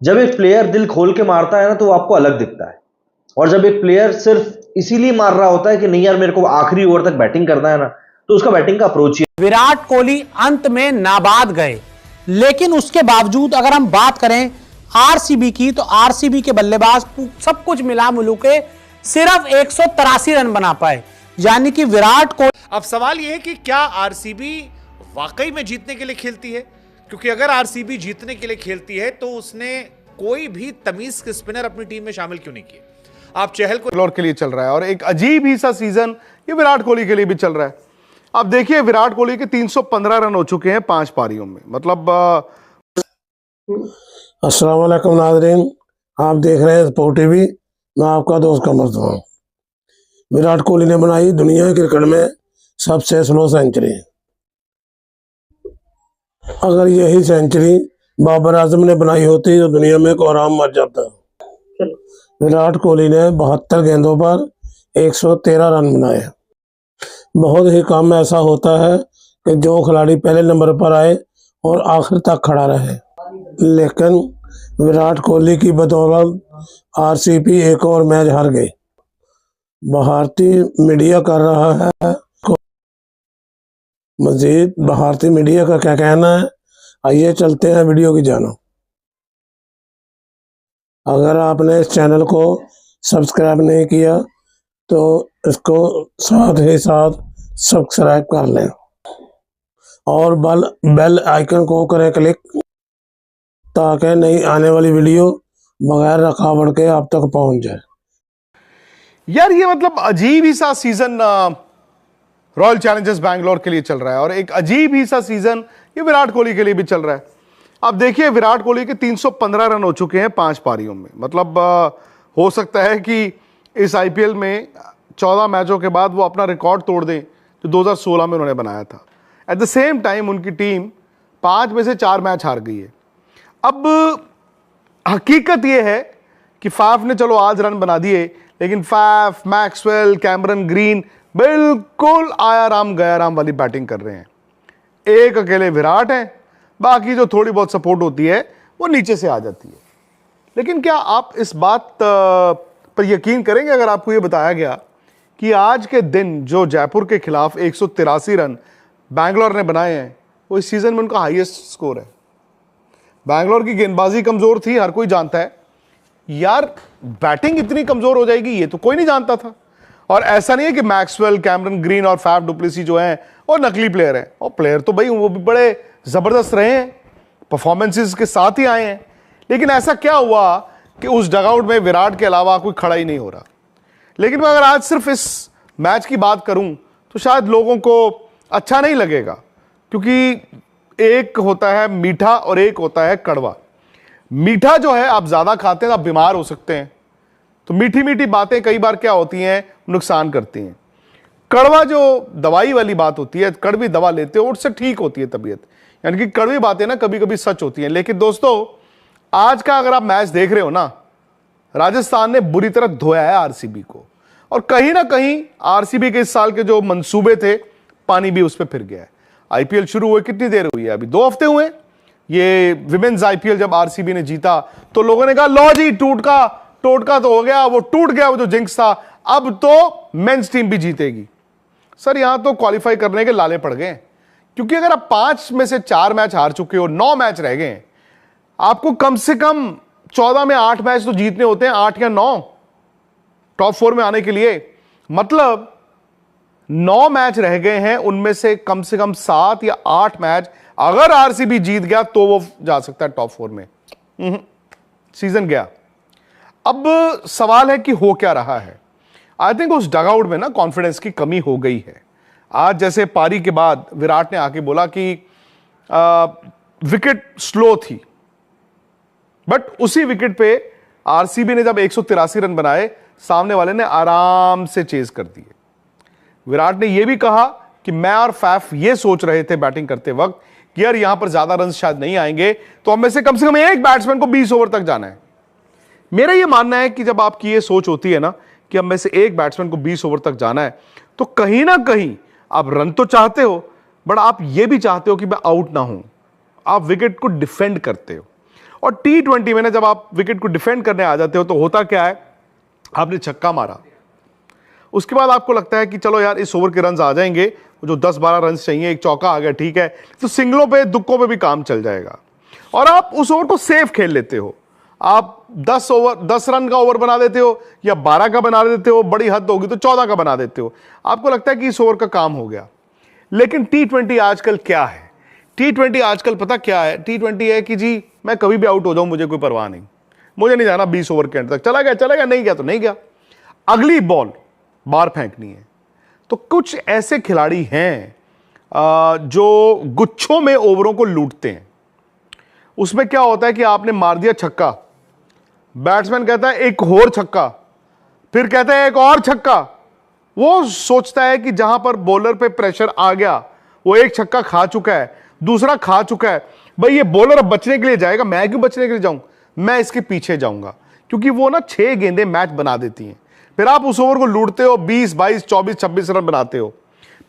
जब एक प्लेयर दिल खोल के मारता है ना तो वो आपको अलग दिखता है, और जब एक प्लेयर सिर्फ इसीलिए मार रहा होता है कि नहीं यार मेरे को आखिरी ओवर तक बैटिंग करना है ना, तो उसका बैटिंग का अप्रोच ही। विराट कोहली अंत में नाबाद गए, लेकिन उसके बावजूद अगर हम बात करें आरसीबी की, तो आरसीबी के बल्लेबाज सब कुछ मिला मिलू के सिर्फ 183 रन बना पाए, यानी कि विराट कोहली। अब सवाल यह है कि क्या आरसीबी वाकई में जीतने के लिए खेलती है? क्योंकि अगर आरसीबी जीतने के लिए खेलती है तो उसने कोई भी तमीज के स्पिनर अपनी टीम में शामिल क्यों नहीं किए? आप चहल को बैंगलोर के लिए चल रहा है और एक अजीब ही सा सीजन ये विराट कोहली के लिए भी चल रहा है। अब देखिए विराट कोहली के 315 रन हो चुके हैं 5 पारियों में, मतलब अस्सलाम वालेकुम नाज़रीन, आप देख रहे हैं स्पोर्ट टीवी। मैं आपका दोस्त कमर हूँ। विराट कोहली ने बनाई दुनिया क्रिकेट में सबसे स्लो सेंचुरी। अगर यही सेंचुरी बाबर आजम ने बनाई होती तो दुनिया में को आराम मर जाता। विराट कोहली ने 72 गेंदों पर 113 रन बनाए। बहुत ही कम ऐसा होता है कि जो खिलाड़ी पहले नंबर पर आए और आखिर तक खड़ा रहे, लेकिन विराट कोहली की बदौलत आरसीबी एक और मैच हार गई। भारतीय मीडिया कर रहा है, मजीद भारतीय मीडिया का क्या कहना है, आइए चलते हैं वीडियो की जानो। अगर आपने इस चैनल को सब्सक्राइब नहीं किया तो इसको साथ ही साथ सब्सक्राइब कर लें और बेल आइकन को करें क्लिक, ताकि नई आने वाली वीडियो बगैर रुकावट के आप तक पहुंच जाए। यार ये मतलब अजीब ही सा सीजन रॉयल चैलेंजर्स बैंगलोर के लिए चल रहा है और एक अजीब ही सा सीजन ये विराट कोहली के लिए भी चल रहा है। अब देखिए विराट कोहली के 315 रन हो चुके हैं 5 पारियों में, मतलब हो सकता है कि इस आईपीएल में 14 मैचों के बाद वो अपना रिकॉर्ड तोड़ दें जो 2016 में उन्होंने बनाया था। एट द सेम टाइम उनकी टीम 5 में से 4 मैच हार गई है। अब हकीकत यह है कि फाफ ने चलो आज रन बना दिए, लेकिन फाफ, मैक्सवेल, कैमरन ग्रीन बिल्कुल आया राम गया राम वाली बैटिंग कर रहे हैं। एक अकेले विराट है, बाकी जो थोड़ी बहुत सपोर्ट होती है वो नीचे से आ जाती है। लेकिन क्या आप इस बात पर यकीन करेंगे अगर आपको ये बताया गया कि आज के दिन जो जयपुर के खिलाफ 183 रन बैंगलोर ने बनाए हैं वो इस सीजन में उनका हाईएस्ट स्कोर है। बैंगलोर की गेंदबाजी कमजोर थी, हर कोई जानता है। यार बैटिंग इतनी कमजोर हो जाएगी ये तो कोई नहीं जानता था। और ऐसा नहीं है कि मैक्सवेल, कैमरन ग्रीन और फैफ डुप्लेसी जो हैं वो नकली प्लेयर हैं, और प्लेयर तो भाई वो भी बड़े जबरदस्त रहे हैं, परफॉर्मेंसेस के साथ ही आए हैं। लेकिन ऐसा क्या हुआ कि उस डगआउट में विराट के अलावा कोई खड़ा ही नहीं हो रहा। लेकिन मैं अगर आज सिर्फ इस मैच की बात करूं तो शायद लोगों को अच्छा नहीं लगेगा, क्योंकि एक होता है मीठा और एक होता है कड़वा। मीठा जो है आप ज्यादा खाते हैं तो आप बीमार हो सकते हैं, तो मीठी मीठी बातें कई बार क्या होती हैं, नुकसान करती हैं। कड़वा जो दवाई वाली बात होती है, कड़वी दवा लेते हो उससे ठीक होती है तबीयत, यानी कि कड़वी बातें ना कभी कभी सच होती हैं। लेकिन दोस्तों आज का अगर आप मैच देख रहे हो ना, राजस्थान ने बुरी तरह धोया है आरसीबी को, और कहीं ना कहीं आरसीबी के इस साल के जो मंसूबे थे पानी भी उस पर फिर गया है। आईपीएल शुरू हुए कितनी देर हुई है, अभी 2 हफ्ते हुए। ये विमेन्स आईपीएल जब आरसीबी ने जीता तो लोगों ने कहा लो जी टोटका तो हो गया, वो टूट गया वो जो जिंक्स था, अब तो मेंस टीम भी जीतेगी। सर यहां तो क्वालिफाई करने के लाले पड़ गए, क्योंकि अगर आप 5 में से 4 मैच हार चुके हो, 9 मैच रह गए, आपको कम से कम 14 में 8 मैच तो जीतने होते हैं, 8 या 9 टॉप 4 में आने के लिए। मतलब 9 मैच रह गए हैं, उनमें से कम 7 या 8 मैच अगर आरसीबी जीत गया तो वो जा सकता है टॉप 4 में। सीजन गया। अब सवाल है कि हो क्या रहा है। आई थिंक उस डगआउट में ना कॉन्फिडेंस की कमी हो गई है। आज जैसे पारी के बाद विराट ने आके बोला कि विकेट स्लो थी, बट उसी विकेट पे आरसीबी ने जब 183 रन बनाए, सामने वाले ने आराम से चेज कर दिए। विराट ने यह भी कहा कि मैं और फैफ ये सोच रहे थे बैटिंग करते वक्त कि यार यहां पर ज्यादा रन शायद नहीं आएंगे, तो हम में से कम एक बैट्समैन को 20 ओवर तक जाना है। मेरा यह मानना है कि जब आपकी ये सोच होती है ना कि हम में से एक बैट्समैन को 20 ओवर तक जाना है, तो कहीं ना कहीं आप रन तो चाहते हो, बट आप ये भी चाहते हो कि मैं आउट ना हूं। आप विकेट को डिफेंड करते हो, और T20 में ना जब आप विकेट को डिफेंड करने आ जाते हो तो होता क्या है, आपने छक्का मारा, उसके बाद आपको लगता है कि चलो यार इस ओवर के रन आ जाएंगे, जो 10-12 रन चाहिए, एक चौका आ गया, ठीक है, तो सिंगलों पे दुक्कों पे भी काम चल जाएगा और आप उस ओवर को सेफ खेल लेते हो। आप 10 रन का ओवर बना देते हो या 12 का बना देते हो, बड़ी हद होगी तो 14 का बना देते हो, आपको लगता है कि इस ओवर का काम हो गया। लेकिन T20 आजकल क्या है, T20 आजकल पता क्या है, T20 है कि जी मैं कभी भी आउट हो जाऊं, मुझे कोई परवाह नहीं, मुझे नहीं जाना 20 ओवर के अंत तक, चला गया, नहीं गया तो नहीं गया, अगली बॉल बाहर फेंकनी है। तो कुछ ऐसे खिलाड़ी हैं जो गुच्छों में ओवरों को लूटते हैं। उसमें क्या होता है कि आपने मार दिया छक्का, बैट्समैन कहता है एक और छक्का, फिर कहता है एक और छक्का, वो सोचता है कि जहां पर बॉलर पे प्रेशर आ गया, वो एक छक्का खा चुका है, दूसरा खा चुका है, भाई ये बॉलर अब बचने के लिए जाएगा, मैं क्यों बचने के लिए जाऊं, मैं इसके पीछे जाऊंगा, क्योंकि वो ना 6 गेंदें मैच बना देती हैं। फिर आप उस ओवर को लूटते हो, 20, 22, 24, 26 रन बनाते हो।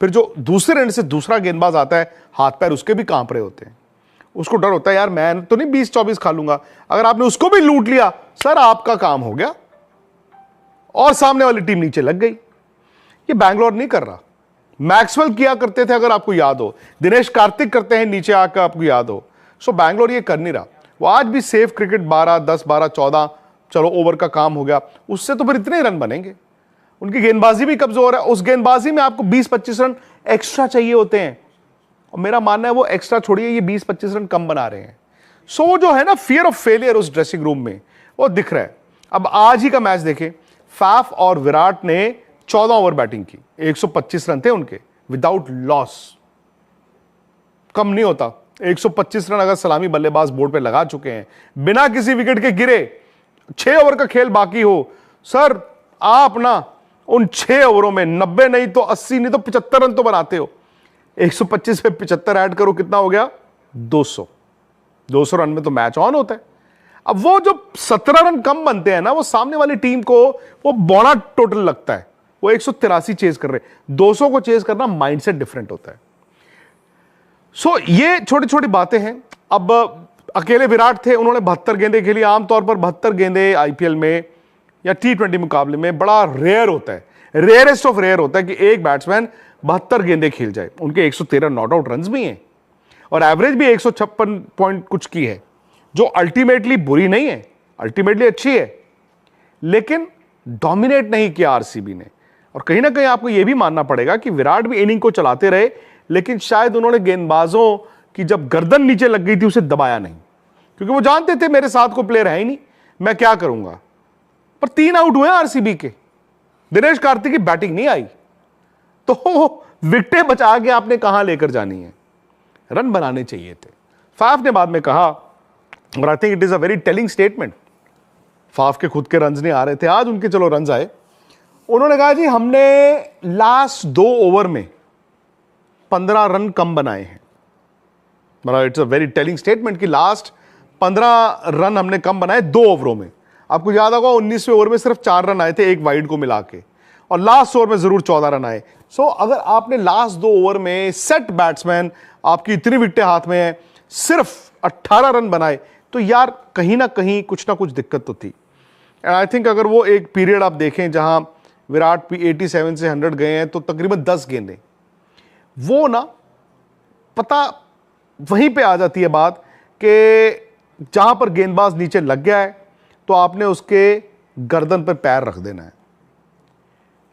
फिर जो दूसरे एंड से दूसरा गेंदबाज आता है, हाथ पैर उसके भी कांप रहे होते हैं, उसको डर होता है यार मैं तो नहीं 20-24 खा लूंगा, अगर आपने उसको भी लूट लिया सर आपका काम हो गया और सामने वाली टीम नीचे लग गई। ये बैंगलोर नहीं कर रहा, मैक्सवेल किया करते थे, अगर आपको याद हो, दिनेश कार्तिक करते हैं नीचे आकर, आपको याद हो। सो बैंगलोर ये कर नहीं रहा, वो आज भी सेफ क्रिकेट 12, 10, 12, 14 चलो ओवर का काम हो गया, उससे तो फिर इतने रन बनेंगे। उनकी गेंदबाजी भी कमजोर है, उस गेंदबाजी में आपको 20-25 रन एक्स्ट्रा चाहिए होते हैं, और मेरा मानना है वो एक्स्ट्रा छोड़िए, ये 20-25 रन कम बना रहे हैं। सो वो जो है ना फियर ऑफ फेलियर उस ड्रेसिंग रूम में वो दिख रहा है। अब आज ही का मैच देखें, फाफ और विराट ने 14 ओवर बैटिंग की, 125 रन थे उनके विदाउट लॉस, कम नहीं होता। 125 रन अगर सलामी बल्लेबाज बोर्ड पे लगा चुके हैं, बिना किसी विकेट के गिरे, 6 ओवर का खेल बाकी हो, सर आप ना उन 6 ओवरों में 90 नहीं तो 80 नहीं तो 75 रन तो बनाते हो। 125 पे 75 ऐड करो, कितना हो गया, 200 रन में तो मैच ऑन होता है। अब वो जो 17 रन कम बनते हैं ना, वो सामने वाली टीम को वो बड़ा टोटल लगता है, वो 183 चेज कर रहे, 200 को चेज करना माइंडसेट डिफरेंट होता है। सो ये छोटी छोटी बातें हैं। अब अकेले विराट थे, उन्होंने 72 गेंदें खेली। आमतौर पर 72 गेंदें आईपीएल में या T20 मुकाबले में बड़ा रेयर होता है, रेयरेस्ट ऑफ रेयर होता है कि एक बैट्समैन 72 गेंदें खेल जाए। उनके 113 नॉट आउट रन भी हैं और एवरेज भी 156 पॉइंट कुछ की है, जो अल्टीमेटली बुरी नहीं है, अल्टीमेटली अच्छी है, लेकिन डोमिनेट नहीं किया आरसीबी ने। और कहीं ना कहीं आपको यह भी मानना पड़ेगा कि विराट भी इनिंग को चलाते रहे, लेकिन शायद उन्होंने गेंदबाजों की जब गर्दन नीचे लग गई थी उसे दबाया नहीं, क्योंकि वो जानते थे मेरे साथ कोई प्लेयर है ही नहीं, मैं क्या करूंगा। पर 3 आउट हुए आरसीबी के, दिनेश कार्तिक की बैटिंग नहीं आई, तो विकेटें बचा के आपने कहां लेकर जानी है, रन बनाने चाहिए थे। फाफ ने बाद में कहा, और I think it is a very telling statement, Faf के खुद के रन नहीं आ रहे थे, आज उनके चलो रन आए। उन्होंने कहा जी हमने लास्ट 2 ओवर में 15 रन कम बनाए हैं। मतलब it's a very telling statement कि लास्ट 15 रन हमने कम बनाए 2 ओवरों में। आपको याद होगा 19वें ओवर में सिर्फ 4 रन आए थे, एक वाइड को मिला के, और लास्ट ओवर में जरूर 14 रन आए। सो अगर आपने लास्ट 2 ओवर में सेट बैट्समैन आपकी इतनी विकेटें हाथ में है, सिर्फ 18 रन बनाए, तो यार कहीं ना कुछ दिक्कत तो थी। एंड आई थिंक अगर वो एक पीरियड आप देखें जहां विराट भी 87 से 100 गए हैं, तो तकरीबन 10 गेंदें, वो ना पता वहीं पे आ जाती है बात कि जहां पर गेंदबाज नीचे लग गया है तो आपने उसके गर्दन पर पैर रख देना है।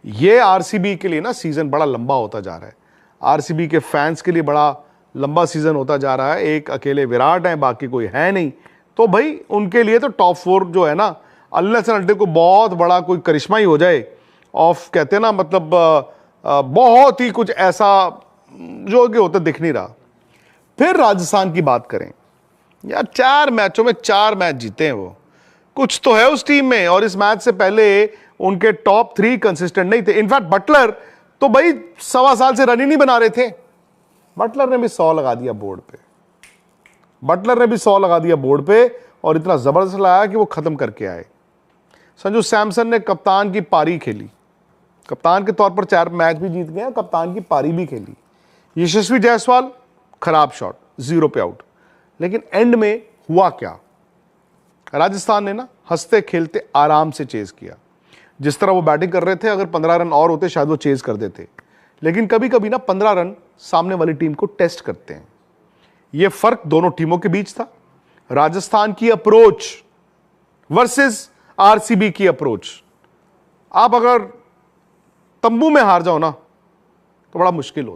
ये आरसीबी के लिए ना सीजन बड़ा लंबा होता जा रहा है, आरसीबी के फैंस के लिए बड़ा लंबा सीजन होता जा रहा है। एक अकेले विराट है, बाकी कोई है नहीं, तो भाई उनके लिए तो टॉप 4 जो है ना, अल्लाह से अल्लाह को बहुत बड़ा कोई करिश्मा ही हो जाए, ऑफ कहते हैं ना, मतलब बहुत ही कुछ ऐसा जो कि होता दिख नहीं रहा। फिर राजस्थान की बात करें यार, 4 मैचों में 4 मैच जीते हैं वो, कुछ तो है उस टीम में। और इस मैच से पहले उनके टॉप 3 कंसिस्टेंट नहीं थे। इनफैक्ट बटलर तो भाई 1.25 साल से रन ही नहीं बना रहे थे, बटलर ने भी 100 लगा दिया बोर्ड पे, बटलर ने भी 100 लगा दिया बोर्ड पे, और इतना जबरदस्त लगाया कि वो खत्म करके आए। संजू सैमसन ने कप्तान की पारी खेली, कप्तान के तौर पर 4 मैच भी जीत गए, कप्तान की पारी भी खेली। यशस्वी जायसवाल खराब शॉट, 0 पे आउट। लेकिन एंड में हुआ क्या, राजस्थान ने ना हंसते खेलते आराम से चेज किया। जिस तरह वो बैटिंग कर रहे थे, अगर 15 रन और होते शायद वो चेज कर देते। लेकिन कभी कभी ना 15 रन सामने वाली टीम को टेस्ट करते हैं। ये फर्क दोनों टीमों के बीच था, राजस्थान की अप्रोच वर्सेस आरसीबी की अप्रोच। आप अगर तंबू में हार जाओ ना तो बड़ा मुश्किल हो।